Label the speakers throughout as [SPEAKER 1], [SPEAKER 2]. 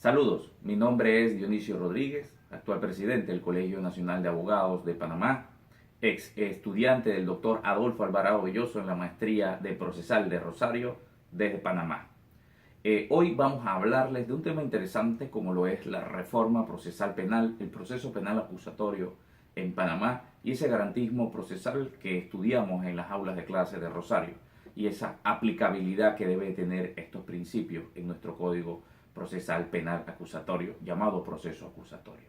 [SPEAKER 1] Saludos, mi nombre es Dionisio Rodríguez, actual presidente del Colegio Nacional de Abogados de Panamá, ex estudiante del doctor Adolfo Alvarado Belloso en la maestría de procesal de Rosario desde Panamá. Hoy vamos a hablarles de un tema interesante como lo es la reforma procesal penal, el proceso penal acusatorio en Panamá y ese garantismo procesal que estudiamos en las aulas de clase de Rosario y esa aplicabilidad que debe tener estos principios en nuestro Código Procesal Penal Acusatorio, llamado proceso acusatorio.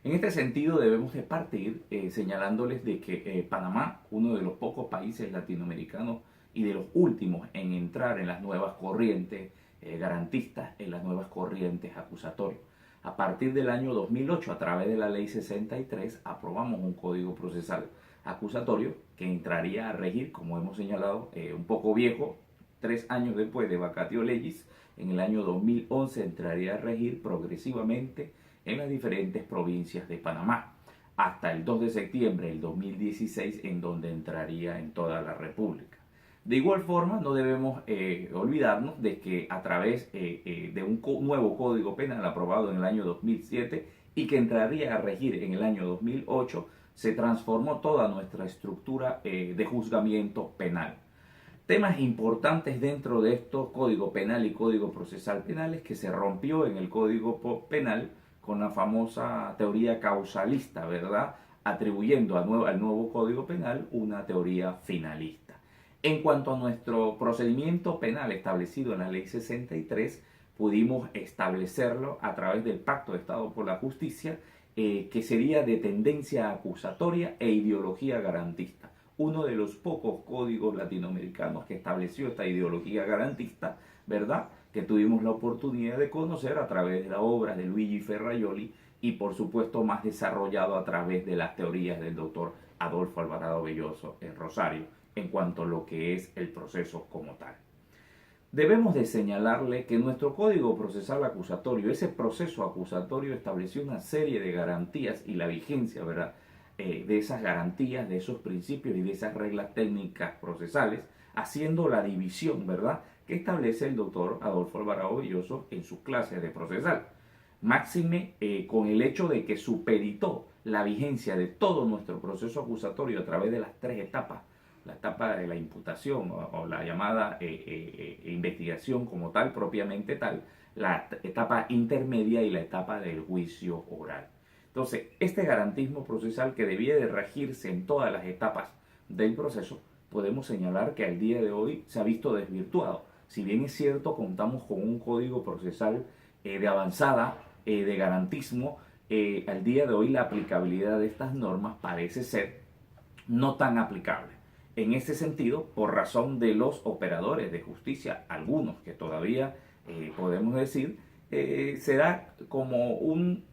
[SPEAKER 1] En este sentido debemos de partir señalándoles de que Panamá, uno de los pocos países latinoamericanos y de los últimos en entrar en las nuevas corrientes garantistas, en las nuevas corrientes acusatorias. A partir del año 2008, a través de la Ley 63, aprobamos un Código Procesal Acusatorio que entraría a regir, como hemos señalado, un poco viejo, 3 años después de vacatio legis. En el año 2011 entraría a regir progresivamente en las diferentes provincias de Panamá, hasta el 2 de septiembre del 2016, en donde entraría en toda la República. De igual forma, no debemos olvidarnos de que a través de un nuevo Código Penal aprobado en el año 2007 y que entraría a regir en el año 2008, se transformó toda nuestra estructura de juzgamiento penal. Temas importantes dentro de estos Código Penal y Código Procesal Penal es que se rompió en el Código Penal con la famosa teoría causalista, ¿verdad? Atribuyendo al nuevo Código Penal una teoría finalista. En cuanto a nuestro procedimiento penal establecido en la Ley 63, pudimos establecerlo a través del Pacto de Estado por la Justicia, que sería de tendencia acusatoria e ideología garantista. Uno de los pocos códigos latinoamericanos que estableció esta ideología garantista, ¿verdad?, que tuvimos la oportunidad de conocer a través de la obra de Luigi Ferrajoli y por supuesto más desarrollado a través de las teorías del doctor Adolfo Alvarado Belloso en Rosario en cuanto a lo que es el proceso como tal. Debemos de señalarle que nuestro Código Procesal Acusatorio, ese proceso acusatorio estableció una serie de garantías y la vigencia, ¿verdad?, de esas garantías, de esos principios y de esas reglas técnicas procesales, haciendo la división, ¿verdad?, que establece el doctor Adolfo Alvarado Belloso en sus clases de procesal. Máxime con el hecho de que supeditó la vigencia de todo nuestro proceso acusatorio a través de las 3 etapas, la etapa de la imputación o la llamada investigación como tal, propiamente tal, la etapa intermedia y la etapa del juicio oral. Entonces, este garantismo procesal que debía de regirse en todas las etapas del proceso, podemos señalar que al día de hoy se ha visto desvirtuado. Si bien es cierto, contamos con un código procesal de avanzada, de garantismo, al día de hoy la aplicabilidad de estas normas parece ser no tan aplicable. En este sentido, por razón de los operadores de justicia, algunos que todavía podemos decir, se da como un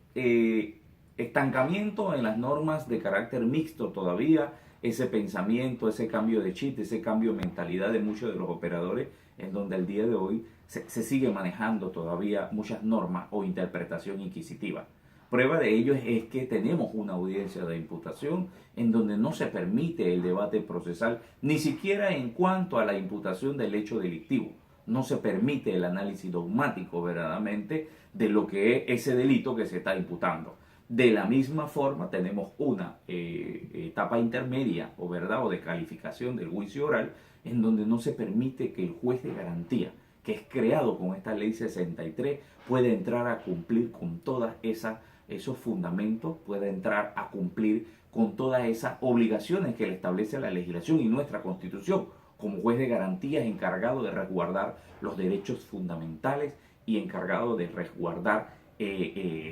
[SPEAKER 1] estancamiento en las normas de carácter mixto todavía, ese pensamiento, ese cambio de chip, ese cambio de mentalidad de muchos de los operadores, en donde al día de hoy se sigue manejando todavía muchas normas o interpretación inquisitiva. Prueba de ello es que tenemos una audiencia de imputación en donde no se permite el debate procesal, ni siquiera en cuanto a la imputación del hecho delictivo. No se permite el análisis dogmático verdaderamente de lo que es ese delito que se está imputando. De la misma forma tenemos una etapa intermedia o de calificación del juicio oral en donde no se permite que el juez de garantía, que es creado con esta ley 63, pueda entrar a cumplir con todas esos fundamentos, pueda entrar a cumplir con todas esas obligaciones que le establece la legislación y nuestra Constitución como juez de garantías encargado de resguardar los derechos fundamentales y encargado de resguardar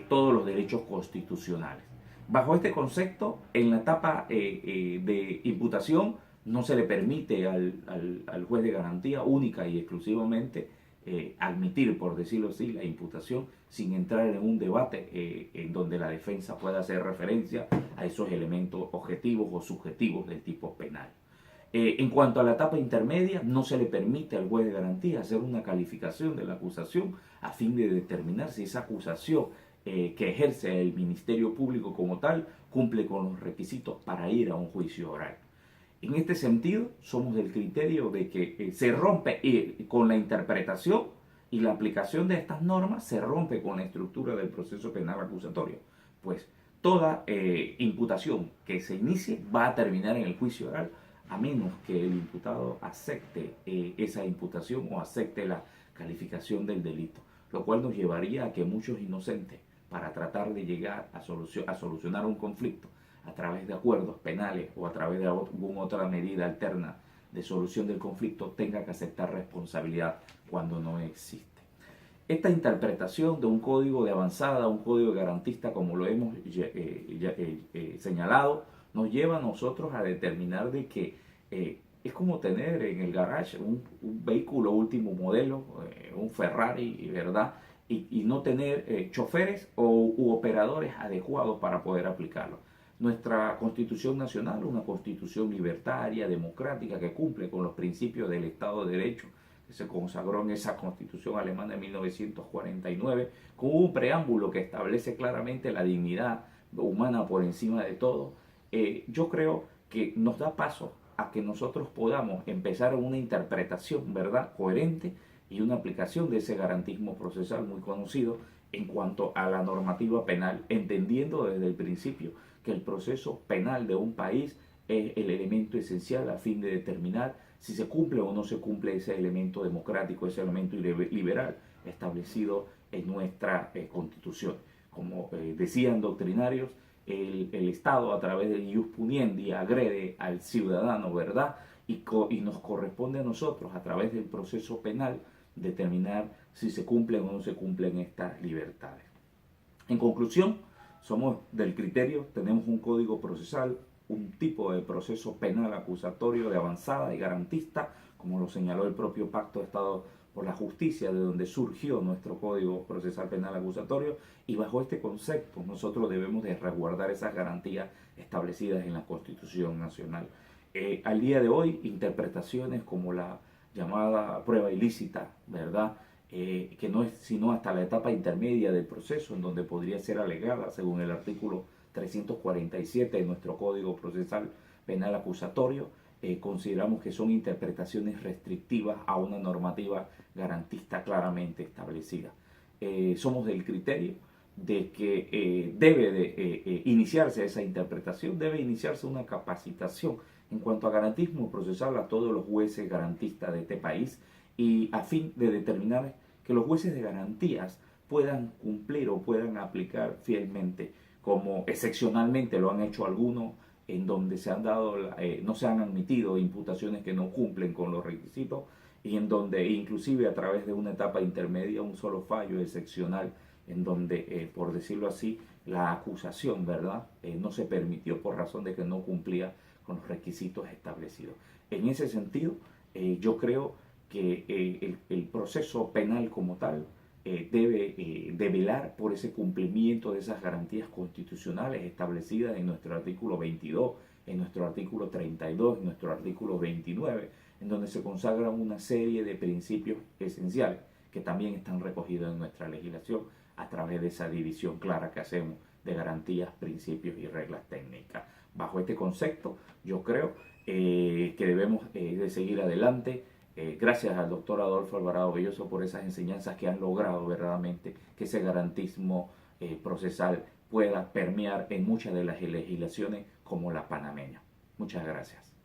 [SPEAKER 1] todos los derechos constitucionales. Bajo este concepto, en la etapa de imputación no se le permite al juez de garantía única y exclusivamente admitir, por decirlo así, la imputación sin entrar en un debate en donde la defensa pueda hacer referencia a esos elementos objetivos o subjetivos del tipo penal. En cuanto a la etapa intermedia, no se le permite al juez de garantía hacer una calificación de la acusación a fin de determinar si esa acusación que ejerce el Ministerio Público como tal cumple con los requisitos para ir a un juicio oral. En este sentido, somos del criterio de que se rompe con la interpretación y la aplicación de estas normas se rompe con la estructura del proceso penal acusatorio, pues toda imputación que se inicie va a terminar en el juicio oral a menos que el imputado acepte esa imputación o acepte la calificación del delito, lo cual nos llevaría a que muchos inocentes, para tratar de llegar a solucionar un conflicto a través de acuerdos penales o a través de alguna otra medida alterna de solución del conflicto, tenga que aceptar responsabilidad cuando no existe. Esta interpretación de un código de avanzada, un código garantista, como lo hemos señalado, nos lleva a nosotros a determinar de que es como tener en el garage un vehículo último modelo, un Ferrari, ¿verdad? Y no tener choferes u operadores adecuados para poder aplicarlo. Nuestra Constitución Nacional, una constitución libertaria, democrática, que cumple con los principios del Estado de Derecho, que se consagró en esa Constitución alemana de 1949, con un preámbulo que establece claramente la dignidad humana por encima de todo. Yo creo que nos da paso a que nosotros podamos empezar una interpretación, ¿verdad?, coherente y una aplicación de ese garantismo procesal muy conocido en cuanto a la normativa penal, entendiendo desde el principio que el proceso penal de un país es el elemento esencial a fin de determinar si se cumple o no se cumple ese elemento democrático, ese elemento liberal establecido en nuestra Constitución. Como decían doctrinarios, el Estado a través del ius puniendi agrede al ciudadano, ¿verdad? Y nos corresponde a nosotros a través del proceso penal determinar si se cumplen o no se cumplen estas libertades. En conclusión, somos del criterio, tenemos un código procesal, un tipo de proceso penal acusatorio de avanzada y garantista, como lo señaló el propio Pacto de Estado por la Justicia, de donde surgió nuestro Código Procesal Penal Acusatorio, y bajo este concepto nosotros debemos de resguardar esas garantías establecidas en la Constitución Nacional. Al día de hoy, interpretaciones como la llamada prueba ilícita, ¿verdad?, que no es sino hasta la etapa intermedia del proceso, en donde podría ser alegada según el artículo 347 de nuestro Código Procesal Penal Acusatorio. Consideramos que son interpretaciones restrictivas a una normativa garantista claramente establecida. Somos del criterio de que debe de iniciarse esa interpretación, debe iniciarse una capacitación en cuanto a garantismo procesal a todos los jueces garantistas de este país, y a fin de determinar que los jueces de garantías puedan cumplir o puedan aplicar fielmente, como excepcionalmente lo han hecho algunos, en donde se han dado, no se han admitido imputaciones que no cumplen con los requisitos, y en donde inclusive a través de una etapa intermedia, un solo fallo excepcional, en donde, por decirlo así, la acusación, ¿verdad?, no se permitió por razón de que no cumplía con los requisitos establecidos. En ese sentido, yo creo que el proceso penal como tal debe de velar por ese cumplimiento de esas garantías constitucionales establecidas en nuestro artículo 22, en nuestro artículo 32, en nuestro artículo 29, en donde se consagran una serie de principios esenciales que también están recogidos en nuestra legislación a través de esa división clara que hacemos de garantías, principios y reglas técnicas. Bajo este concepto, yo creo que debemos de seguir adelante. Gracias al doctor Adolfo Alvarado Belloso por esas enseñanzas que han logrado verdaderamente que ese garantismo procesal pueda permear en muchas de las legislaciones como la panameña. Muchas gracias.